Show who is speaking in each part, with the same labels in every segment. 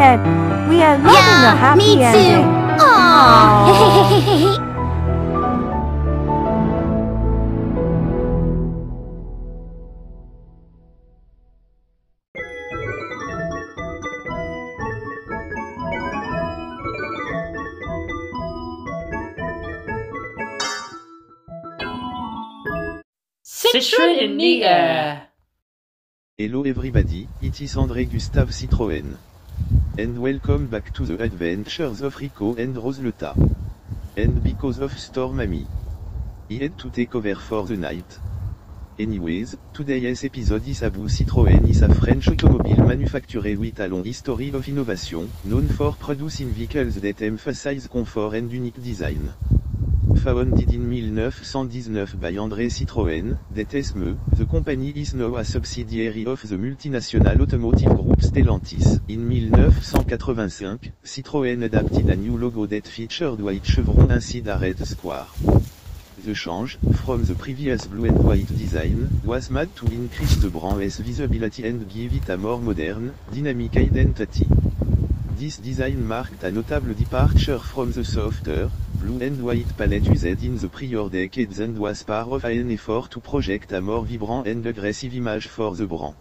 Speaker 1: and we are loving a happy
Speaker 2: me too.
Speaker 1: ending.
Speaker 2: Aww.
Speaker 3: Citroën in the air.
Speaker 4: Hello everybody, it is André Gustave Citroën. And welcome back to the adventures of Rico and Roseleta. And because of Storm Amy, he had to take over for the night. Anyways, today's episode is about Citroën is a French automobile manufacturer with a long history of innovation, known for producing vehicles that emphasize comfort and unique design. Founded in 1919 by André Citroën, DTSME, the company is now a subsidiary of the multinational automotive group Stellantis. In 1985, Citroën adapted a new logo that featured white chevron instead a red square. The change, from the previous blue and white design, was made to increase the brand's visibility and give it a more modern, dynamic identity. This design marked a notable departure from the softer, blue and white palette used in the prior decades and was part of an effort to project a more vibrant and aggressive image for the brand.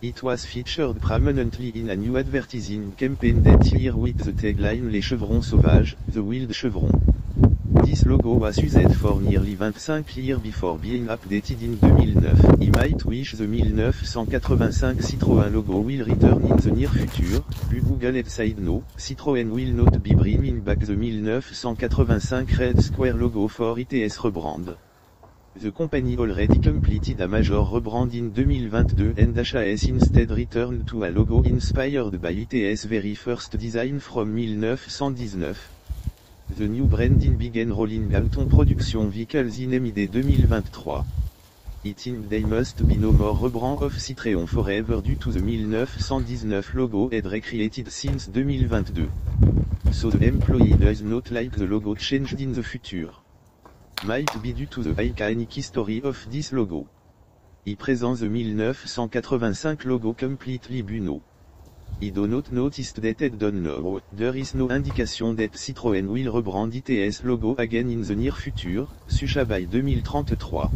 Speaker 4: It was featured prominently in a new advertising campaign that year with the tagline Les Chevrons Sauvages, the Wild Chevron. This logo was used for nearly 25 years before being updated in 2009. You might wish the 1985 Citroën logo will return in the near future, but Google had said no, Citroën will not be bringing back the 1985 red square logo for its rebrand. The company already completed a major rebrand in 2022 and has instead returned to a logo inspired by its very first design from 1919. The new branding began rolling out on production vehicles in mid 2023. It seems they must be no more rebrand of Citroën forever due to the 1919 logo had recreated since 2022. So the employee does not like the logo changed in the future. Might be due to the iconic history of this logo. He presents the 1985 logo completely blue. I do not notice that it done now. There is no indication that Citroën will rebrand its logo again in the near future, such by 2033.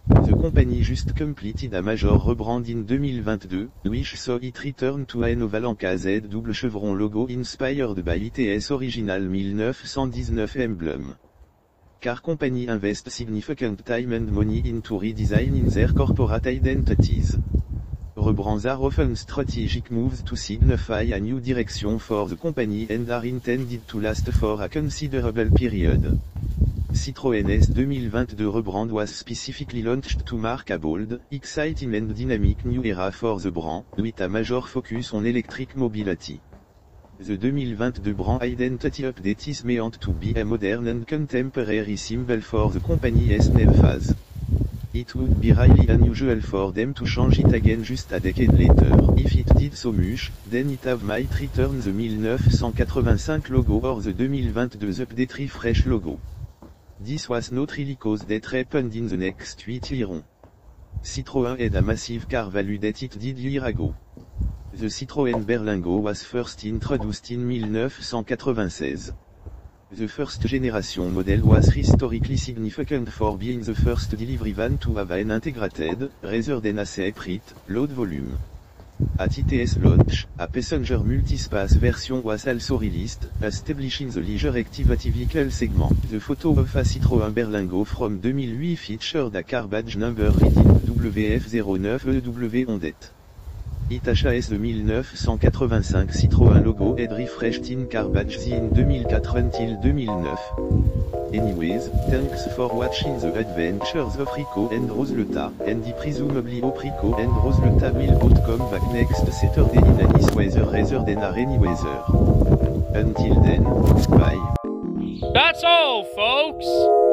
Speaker 4: The company just completed a major rebrand in 2022, which saw it return to a Novalanca Z double chevron logo inspired by its original 1919 emblem. Car company invest significant time and money into redesigning their corporate identities. Rebrands are often strategic moves to signify a new direction for the company and are intended to last for a considerable period. Citroën's 2022 rebrand was specifically launched to mark a bold, exciting and dynamic new era for the brand, with a major focus on electric mobility. The 2022 brand identity update is meant to be a modern and contemporary symbol for the company's new phase. It would be really unusual for them to change it again just a decade later. If it did so much, then it might return the 1985 logo or the 2022 update refresh logo. This was not really cause that happened in the next 8 years. Citroën had a massive car value that it did year ago. The Citroën Berlingo was first introduced in 1996. The first generation model was historically significant for being the first delivery van to have an integrated, rather than a separate, load volume. At its launch, a passenger multi-space version was also released, establishing the leisure activity vehicle segment. The photo of a Citroën Berlingo from 2008 featured a car badge number reading WF09EW on it. It has the 1985 Citroën logo had refreshed in car badges in 2004 until 2009. Anyways, thanks for watching the adventures of Rico and Roseleta, and I presumably hope Rico and Roseleta will both come back next Saturday in a nice weather rather than a rainy weather. Until then, bye.
Speaker 3: That's all, folks.